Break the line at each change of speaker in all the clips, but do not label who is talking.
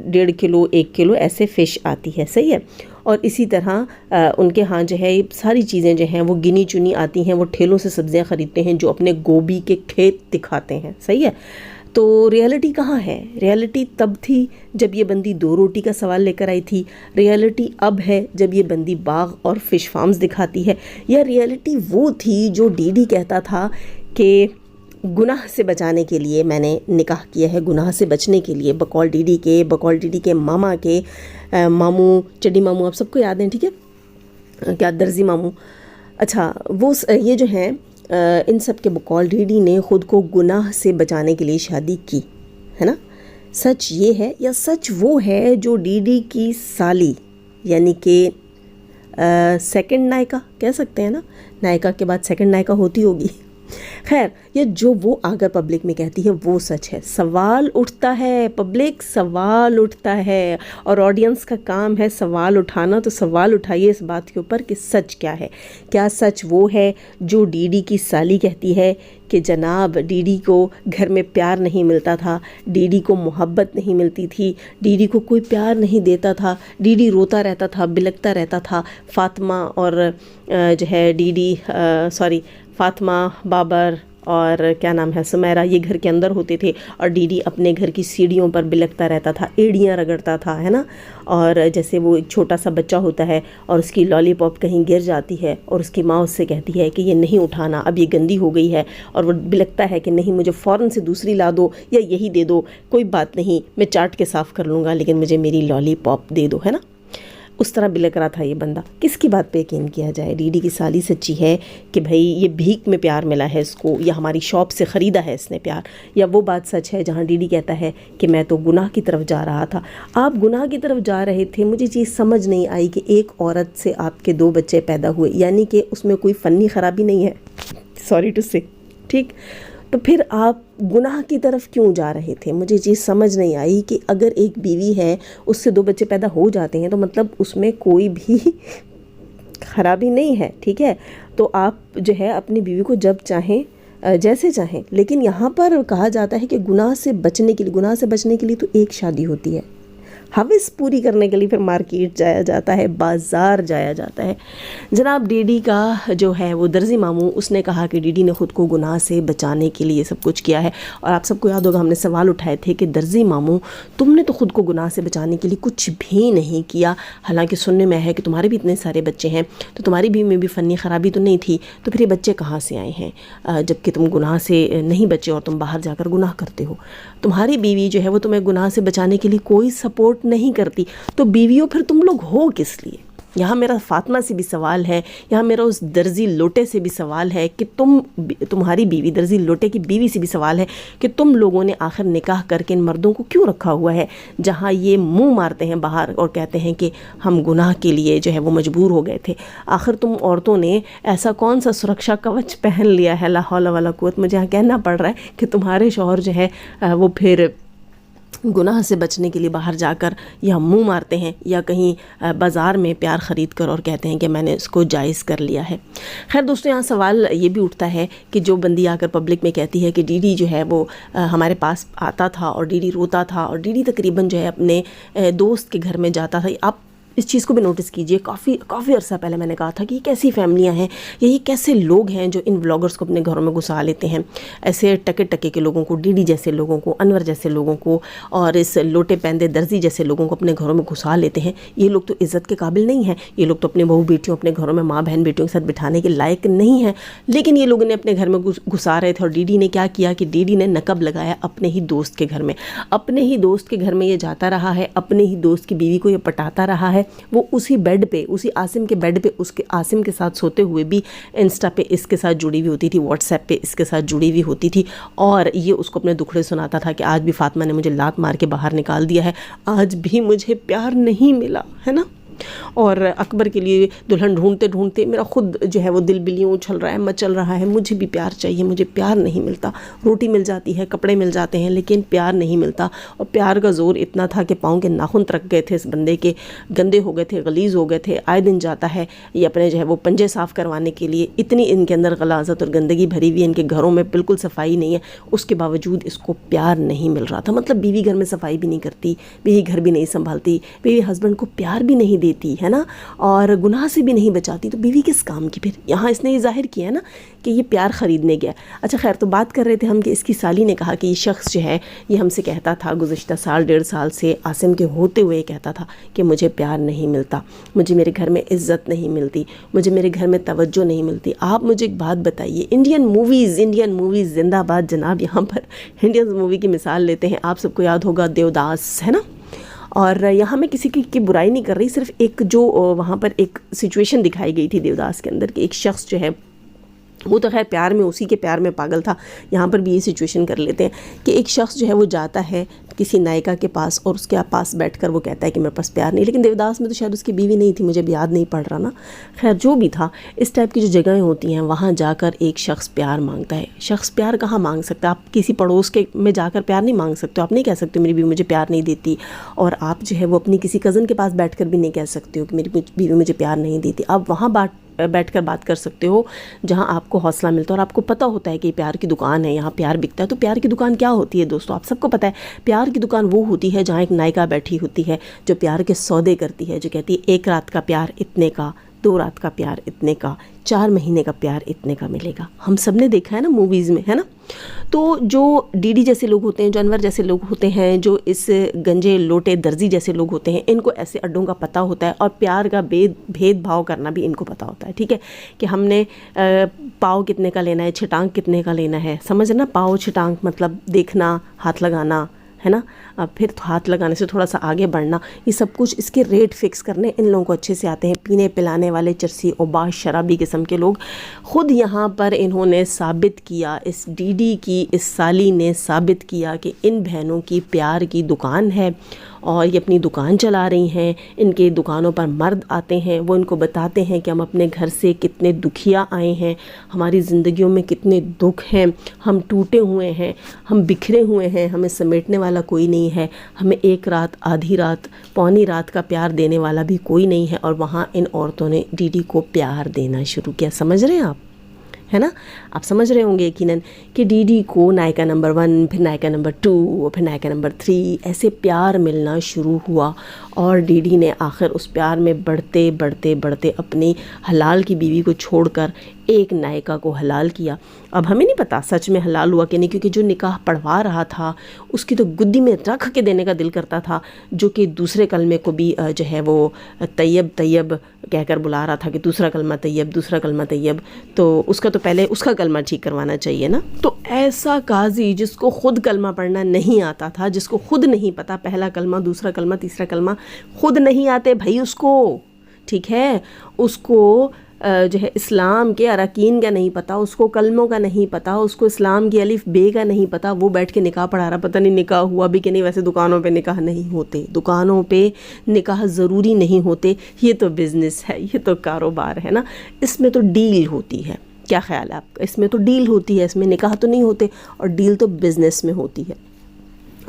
1.5 کلو 1 کلو ایسے فش آتی ہے، صحیح ہے. اور اسی طرح ان کے ہاں جو ہے یہ ساری چیزیں جو ہیں وہ گنی چنی آتی ہیں. وہ ٹھیلوں سے سبزیاں خریدتے ہیں جو اپنے گوبھی کے کھیت دکھاتے ہیں، صحیح ہے. تو ریالٹی کہاں ہے؟ ریالٹی تب تھی جب یہ بندی 2 روٹی کا سوال لے کر آئی تھی. ریالٹی اب ہے جب یہ بندی باغ اور فش فارمز دکھاتی ہے. یا ریالٹی وہ تھی جو ڈی ڈی کہتا تھا کہ گناہ سے بچانے کے لیے میں نے نکاح کیا ہے، گناہ سے بچنے کے لیے، بقول ڈی ڈی کے ماما کے ماموں، چڈی ماموں آپ سب کو یاد ہیں، ٹھیک ہے، کیا درزی ماموں. اچھا وہ یہ جو ہیں ان سب کے بقول ڈی ڈی نے خود کو گناہ سے بچانے کے لیے شادی کی ہے نا. سچ یہ ہے یا سچ وہ ہے جو ڈی ڈی کی سالی یعنی کہ سیکنڈ نائکا کہہ سکتے ہیں نا، نائکا کے بعد سیکنڈ نائکا ہوتی ہوگی. خیر یہ جو وہ آ کر پبلک میں کہتی ہے وہ سچ ہے. سوال اٹھتا ہے، پبلک سوال اٹھتا ہے، اور آڈینس کا کام ہے سوال اٹھانا. تو سوال اٹھائیے اس بات کے اوپر کہ سچ کیا ہے. کیا سچ وہ ہے جو ڈی ڈی کی سالی کہتی ہے کہ جناب ڈی ڈی کو گھر میں پیار نہیں ملتا تھا، ڈی ڈی کو محبت نہیں ملتی تھی، ڈی ڈی کو کوئی پیار نہیں دیتا تھا، ڈی ڈی روتا رہتا تھا، بلکتا رہتا تھا. فاطمہ اور جو ہے ڈی ڈی فاطمہ، بابر اور کیا نام ہے سمیرہ، یہ گھر کے اندر ہوتے تھے اور ڈی ڈی اپنے گھر کی سیڑھیوں پر بلکتا رہتا تھا، ایڑیاں رگڑتا تھا، ہے نا. اور جیسے وہ ایک چھوٹا سا بچہ ہوتا ہے اور اس کی لالی پاپ کہیں گر جاتی ہے اور اس کی ماں اس سے کہتی ہے کہ یہ نہیں اٹھانا، اب یہ گندی ہو گئی ہے، اور وہ بلکتا ہے کہ نہیں مجھے فوراً سے دوسری لا دو یا یہی دے دو، کوئی بات نہیں میں چاٹ کے صاف کر لوں گا لیکن مجھے میری لالی پاپ دے دو، ہے نا. اس طرح بلک رہا تھا یہ بندہ. کس کی بات پہ یقین کیا جائے؟ ڈی ڈی کی سالی سچی ہے کہ بھائی یہ بھیک میں پیار ملا ہے اس کو، یا ہماری شاپ سے خریدا ہے اس نے پیار، یا وہ بات سچ ہے جہاں ڈی ڈی کہتا ہے کہ میں تو گناہ کی طرف جا رہا تھا. آپ گناہ کی طرف جا رہے تھے، مجھے چیز سمجھ نہیں آئی کہ ایک عورت سے آپ کے 2 بچے پیدا ہوئے، یعنی کہ اس میں کوئی فنی خرابی نہیں ہے، سوری ٹو سے، ٹھیک. تو پھر آپ گناہ کی طرف کیوں جا رہے تھے؟ مجھے چیز سمجھ نہیں آئی کہ اگر ایک بیوی ہے اس سے 2 بچے پیدا ہو جاتے ہیں تو مطلب اس میں کوئی بھی خرابی نہیں ہے، ٹھیک ہے. تو آپ جو ہے اپنی بیوی کو جب چاہیں جیسے چاہیں، لیکن یہاں پر کہا جاتا ہے کہ گناہ سے بچنے کے لیے تو ایک شادی ہوتی ہے. حوث پوری کرنے کے لیے پھر مارکیٹ جایا جاتا ہے، بازار جایا جاتا ہے. جناب ڈی ڈی کا جو ہے وہ درزی ماموں، اس نے کہا کہ ڈی ڈی نے خود کو گناہ سے بچانے کے لیے سب کچھ کیا ہے. اور آپ سب کو یاد ہوگا ہم نے سوال اٹھائے تھے کہ درزی ماموں تم نے تو خود کو گناہ سے بچانے کے لیے کچھ بھی نہیں کیا، حالانکہ سننے میں ہے کہ تمہارے بھی اتنے سارے بچے ہیں، تو تمہاری بیوی میں بھی فنی خرابی تو نہیں تھی، تو پھر یہ بچے کہاں سے آئے ہیں جبکہ تم گناہ سے نہیں بچے اور تم باہر جا کر گناہ کرتے ہو. تمہاری بیوی جو ہے وہ تمہیں گناہ سے بچانے کے لیے کوئی سپورٹ نہیں کرتی، تو بیویوں پھر تم لوگ ہو کس لیے؟ یہاں میرا فاطمہ سے بھی سوال ہے، یہاں میرا اس درزی لوٹے سے بھی سوال ہے کہ تمہاری بیوی، درزی لوٹے کی بیوی سے بھی سوال ہے کہ تم لوگوں نے آخر نکاح کر کے ان مردوں کو کیوں رکھا ہوا ہے جہاں یہ منہ مارتے ہیں باہر اور کہتے ہیں کہ ہم گناہ کے لیے جو ہے وہ مجبور ہو گئے تھے. آخر تم عورتوں نے ایسا کون سا سرکشا کوچ پہن لیا ہے، لا حول ولا قوت، مجھے یہاں کہنا پڑ رہا ہے کہ تمہارے شوہر جو ہے وہ پھر گناہ سے بچنے کے لیے باہر جا کر یا منہ مارتے ہیں یا کہیں بازار میں پیار خرید کر اور کہتے ہیں کہ میں نے اس کو جائز کر لیا ہے. خیر دوستوں، یہاں سوال یہ بھی اٹھتا ہے کہ جو بندی آ کر پبلک میں کہتی ہے کہ ڈی ڈی جو ہے وہ ہمارے پاس آتا تھا اور ڈی ڈی روتا تھا اور ڈی ڈی تقریباً جو ہے اپنے دوست کے گھر میں جاتا تھا. آپ اس چیز کو بھی نوٹس کیجئے، کافی عرصہ پہلے میں نے کہا تھا کہ یہ کیسی فیملیاں ہیں، یہ کیسے لوگ ہیں جو ان ولاگرز کو اپنے گھروں میں گھسا لیتے ہیں. ایسے ٹکے کے لوگوں کو، ڈی ڈی جیسے لوگوں کو، انور جیسے لوگوں کو اور اس لوٹے پہندے درزی جیسے لوگوں کو اپنے گھروں میں گھسا لیتے ہیں. یہ لوگ تو عزت کے قابل نہیں ہیں، یہ لوگ تو اپنے بہو بیٹیوں اپنے گھروں میں ماں بہن بیٹیوں کے ساتھ بٹھانے کے لائق نہیں ہیں. لیکن یہ لوگوں نے اپنے گھر میں گھسا رہے تھے اور ڈی ڈی نے کیا کیا کہ ڈی ڈی نے نقب لگایا اپنے ہی دوست کے گھر میں، اپنے ہی دوست کے گھر میں یہ جاتا رہا ہے، اپنے ہی دوست کی بیوی کو یہ پٹاتا رہا ہے. وہ اسی بیڈ پہ، اسی عاصم کے بیڈ پہ اس کے عاصم کے ساتھ سوتے ہوئے بھی انسٹا پہ اس کے ساتھ جڑی ہوئی ہوتی تھی، واٹس ایپ پہ اس کے ساتھ جڑی ہوئی ہوتی تھی، اور یہ اس کو اپنے دکھڑے سناتا تھا کہ آج بھی فاطمہ نے مجھے لات مار کے باہر نکال دیا ہے، آج بھی مجھے پیار نہیں ملا، ہے نا. اور اکبر کے لیے دلہن ڈھونڈتے ڈھونڈتے میرا خود جو ہے وہ دل بلیوں اچھل رہا ہے، مچل رہا ہے، مجھے بھی پیار چاہیے، مجھے پیار نہیں ملتا، روٹی مل جاتی ہے، کپڑے مل جاتے ہیں، لیکن پیار نہیں ملتا۔ اور پیار کا زور اتنا تھا کہ پاؤں کے ناخن ترک گئے تھے اس بندے کے، گندے ہو گئے تھے، غلیظ ہو گئے تھے، آئے دن جاتا ہے یہ اپنے جو ہے وہ پنجے صاف کروانے کے لیے، اتنی ان کے اندر غلاظت اور گندگی بھری ہوئی ہے، ان کے گھروں میں بالکل صفائی نہیں ہے، اس کے باوجود اس کو پیار نہیں مل رہا تھا۔ مطلب بیوی گھر میں صفائی بھی نہیں کرتی، بیوی گھر بھی نہیں سنبھالتی، بیوی ہسبینڈ کو پیار بھی نہیں دیتی ہے نا، اور گناہ سے بھی نہیں بچاتی، تو بیوی کس کام کی؟ پھر یہاں اس نے یہ ظاہر کیا نا کہ یہ پیار خریدنے گیا۔ اچھا خیر، تو بات کر رہے تھے ہم کہ اس کی سالی نے کہا کہ یہ شخص جو ہے یہ ہم سے کہتا تھا گزشتہ سال 1.5 سال سے عاصم کے ہوتے ہوئے کہتا تھا کہ مجھے پیار نہیں ملتا، مجھے میرے گھر میں عزت نہیں ملتی، مجھے میرے گھر میں توجہ نہیں ملتی۔ آپ مجھے ایک بات بتائیے، انڈین موویز زندہ باد جناب، یہاں پر انڈین مووی کی مثال لیتے ہیں، آپ سب کو یاد ہوگا دیوداس، ہے نا؟ اور یہاں میں کسی کی برائی نہیں کر رہی، صرف ایک جو وہاں پر ایک سچویشن دکھائی گئی تھی دیوداس کے اندر کہ ایک شخص جو ہے وہ تو خیر پیار میں اسی کے پیار میں پاگل تھا، یہاں پر بھی یہ سچویشن کر لیتے ہیں کہ ایک شخص جو ہے وہ جاتا ہے کسی نائکا کے پاس اور اس کے پاس بیٹھ کر وہ کہتا ہے کہ میرے پاس پیار نہیں، لیکن دیوداس میں تو شاید اس کی بیوی نہیں تھی، مجھے بھی یاد نہیں پڑ رہا نا، خیر جو بھی تھا، اس ٹائپ کی جو جگہیں ہوتی ہیں وہاں جا کر ایک شخص پیار مانگتا ہے۔ شخص پیار کہاں مانگ سکتا ہے؟ آپ کسی پڑوس کے میں جا کر پیار نہیں مانگ سکتے، آپ نہیں کہہ سکتے میری بیوی مجھے پیار نہیں دیتی، اور آپ جو ہے وہ اپنی کسی کزن کے پاس بیٹھ کر بھی نہیں کہہ سکتے ہو کہ میری بیوی مجھے پیار نہیں دیتی۔ آپ وہاں بیٹھ کر بات کر سکتے ہو جہاں آپ کو حوصلہ ملتا ہے اور آپ کو پتہ ہوتا ہے کہ پیار کی دکان ہے، یہاں پیار بکتا ہے۔ تو پیار کی دکان کیا ہوتی ہے دوستو؟ آپ سب کو پتہ ہے پیار کی دکان وہ ہوتی ہے جہاں ایک نائکا بیٹھی ہوتی ہے جو پیار کے سودے کرتی ہے، جو کہتی ہے 1 رات کا پیار اتنے کا، 2 رات کا پیار اتنے کا، 4 مہینے کا پیار اتنے کا ملے گا۔ ہم سب نے دیکھا ہے نا موویز میں، ہے نا؟ تو جو ڈی ڈی جیسے لوگ ہوتے ہیں، جو انور جیسے لوگ ہوتے ہیں، جو اس گنجے لوٹے درزی جیسے لوگ ہوتے ہیں، ان کو ایسے اڈوں کا پتہ ہوتا ہے اور پیار کا بھید بھاؤ کرنا بھی ان کو پتہ ہوتا ہے، ٹھیک ہے؟ کہ ہم نے پاؤ کتنے کا لینا ہے، چھٹانک کتنے کا لینا ہے، سمجھنا؟ پاؤ چھٹانک مطلب دیکھنا، ہاتھ لگانا، ہے نا؟ پھر ہاتھ لگانے سے تھوڑا سا آگے بڑھنا، یہ سب کچھ اس کے ریٹ فکس کرنے ان لوگوں کو اچھے سے آتے ہیں۔ پینے پلانے والے چرسی اوباش شرابی قسم کے لوگ، خود یہاں پر انہوں نے ثابت کیا، اس ڈی ڈی کی اس سالی نے ثابت کیا کہ ان بہنوں کی پیار کی دکان ہے اور یہ اپنی دکان چلا رہی ہیں۔ ان کے دکانوں پر مرد آتے ہیں، وہ ان کو بتاتے ہیں کہ ہم اپنے گھر سے کتنے دکھیا آئے ہیں، ہماری زندگیوں میں کتنے دکھ ہیں، ہم ٹوٹے ہوئے ہیں، ہم بکھرے ہوئے ہیں، ہمیں سمیٹنے والا کوئی نہیں ہے، ہمیں 1 رات، آدھی رات، پونی رات کا پیار دینے والا بھی کوئی نہیں ہے۔ اور وہاں ان عورتوں نے ڈی ڈی کو پیار دینا شروع کیا۔ سمجھ رہے ہیں آپ؟ ہے نا؟ آپ سمجھ رہے ہوں گے یقیناً کہ ڈی ڈی کو نائکا نمبر 1، پھر نائکا نمبر 2، اور پھر نائکا نمبر 3 ایسے پیار ملنا شروع ہوا، اور ڈی ڈی نے آخر اس پیار میں بڑھتے بڑھتے بڑھتے اپنی حلال کی بیوی کو چھوڑ کر ایک نائکا کو حلال کیا۔ اب ہمیں نہیں پتا سچ میں حلال ہوا کہ نہیں، کیونکہ جو نکاح پڑھوا رہا تھا اس کی تو گدی میں رکھ کے دینے کا دل کرتا تھا، جو کہ دوسرے کلمے کو بھی جو ہے وہ طیب طیب کہہ کر بلا رہا تھا کہ دوسرا کلمہ طیب، دوسرا کلمہ طیب، تو اس کا تو پہلے اس کا کلمہ ٹھیک کروانا چاہیے نا۔ تو ایسا قاضی جس کو خود کلمہ پڑھنا نہیں آتا تھا، جس کو خود نہیں پتا پہلا کلمہ، دوسرا کلمہ، تیسرا کلمہ خود نہیں آتے بھائی اس کو، ٹھیک ہے؟ اس کو جو ہے اسلام کے اراکین کا نہیں پتا، اس کو کلموں کا نہیں پتا، اس کو اسلام کی الف بے کا نہیں پتا، وہ بیٹھ کے نکاح پڑھا رہا، پتہ نہیں نکاح ہوا بھی کہ نہیں۔ ویسے دکانوں پہ نکاح نہیں ہوتے، دکانوں پہ نکاح ضروری نہیں ہوتے، یہ تو بزنس ہے، یہ تو کاروبار ہے نا، اس میں تو ڈیل ہوتی ہے۔ کیا خیال ہے آپ کا؟ اس میں تو ڈیل ہوتی ہے، اس میں نکاح تو نہیں ہوتے، اور ڈیل تو بزنس میں ہوتی ہے۔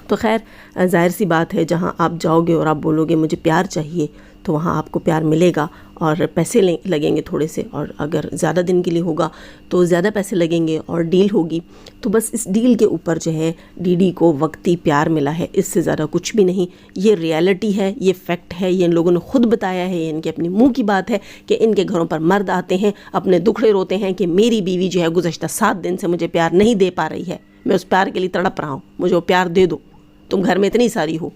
تو خیر ظاہر سی بات ہے، جہاں آپ جاؤ گے اور آپ بولو گے مجھے پیار چاہیے، تو وہاں آپ کو پیار ملے گا، اور پیسے لگیں گے تھوڑے سے، اور اگر زیادہ دن کے لیے ہوگا تو زیادہ پیسے لگیں گے، اور ڈیل ہوگی۔ تو بس اس ڈیل کے اوپر جو ہے ڈی ڈی کو وقتی پیار ملا ہے، اس سے زیادہ کچھ بھی نہیں۔ یہ ریالٹی ہے، یہ فیکٹ ہے، یہ ان لوگوں نے خود بتایا ہے، یہ ان کے اپنے منہ کی بات ہے کہ ان کے گھروں پر مرد آتے ہیں، اپنے دکھڑے روتے ہیں کہ میری بیوی جو ہے گزشتہ 7 دن سے مجھے پیار نہیں دے پا رہی ہے، میں اس پیار کے لیے تڑپ رہا ہوں، مجھے وہ پیار دے دو، تم گھر میں اتنی ساری ہو،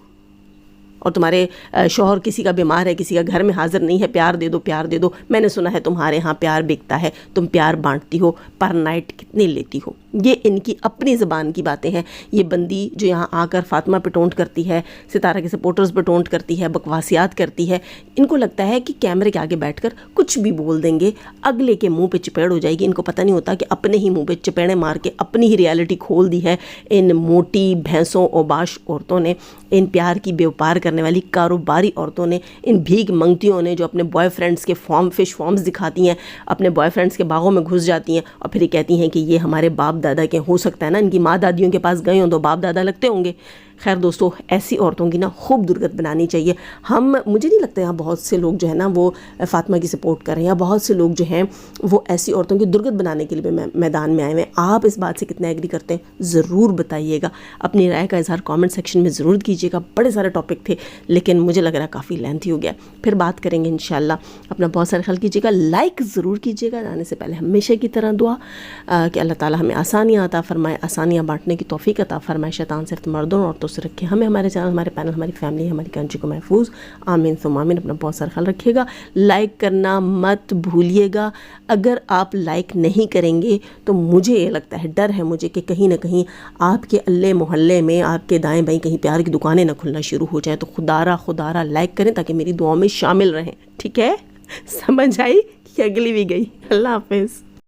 اور تمہارے شوہر کسی کا بیمار ہے، کسی کا گھر میں حاضر نہیں ہے، پیار دے دو، پیار دے دو، میں نے سنا ہے تمہارے ہاں پیار بکتا ہے، تم پیار بانٹتی ہو، پر نائٹ کتنی لیتی ہو۔ یہ ان کی اپنی زبان کی باتیں ہیں. یہ بندی جو یہاں آ کر فاطمہ پہ ٹونٹ کرتی ہے, ستارہ کے سپورٹرز پہ ٹونٹ کرتی ہے, بکواسیات کرتی ہے, ان کو لگتا ہے کہ کیمرے کے آگے بیٹھ کر کچھ بھی بول دیں گے, اگلے کے منہ پہ چپیڑ ہو جائے گی. ان کو پتہ نہیں ہوتا کہ اپنے ہی منہ پہ چپیڑیں مار کے اپنی ہی ریالٹی کھول دی ہے ان موٹی بھینسوں اوباش عورتوں نے, ان پیار کی بیوپار کرنے والی کاروباری عورتوں نے, ان بھیک منگتیوں نے جو اپنے بوائے فرینڈس کے فش فارمز دکھاتی ہیں, اپنے بوائے فرینڈس کے باغوں میں گھس جاتی ہیں اور پھر یہ کہتی ہیں کہ یہ ہمارے باپ دادا کے. ہو سکتا ہے نا ان کی ماں دادیوں کے پاس گئے ہوں تو باپ دادا لگتے ہوں گے. خیر دوستو, ایسی عورتوں کی نا خوب درگت بنانی چاہیے. مجھے نہیں لگتا یہاں بہت سے لوگ جو ہے نا وہ فاطمہ کی سپورٹ کر رہے ہیں, یا بہت سے لوگ جو ہیں وہ ایسی عورتوں کی درگت بنانے کے لیے بھی میدان میں آئے ہوئے ہیں. آپ اس بات سے کتنا ایگری کرتے ہیں ضرور بتائیے گا, اپنی رائے کا اظہار کامنٹ سیکشن میں ضرور کیجیے گا. بڑے سارے ٹاپک تھے لیکن مجھے لگ رہا ہے کافی لینتھی ہو گیا. پھر بات کریں گے انشاءاللہ. اپنا بہت سارا خیال کیجیے گا, لائک ضرور کیجیے گا. جانے سے پہلے ہمیشہ کی طرح دعا کہ اللہ تعالی ہمیں آسانیاں عطا فرمائے, آسانیاں بانٹنے کی توفیق عطا فرمائے, شیطان سے مردوں اور عورتوں سے رکھے, ہمیں, ہمارے چینل, ہمارے پینل, ہماری فیملی, ہماری کنٹری کو محفوظ. آمین ثم آمین. اپنا بہت سارا خیال رکھیے گا. لائک کرنا مت بھولیے گا. اگر آپ لائک نہیں کریں گے تو مجھے یہ لگتا ہے, ڈر ہے مجھے کہ کہیں نہ کہیں آپ کے اللہ محلے میں, آپ کے دائیں بائیں کہیں پیار کی دکانیں نہ کھلنا شروع ہو جائیں. تو خدا را لائک کریں تاکہ میری دعاؤں میں شامل رہیں. ٹھیک ہے, سمجھ آئی کہ اگلی بھی گئی. اللہ حافظ.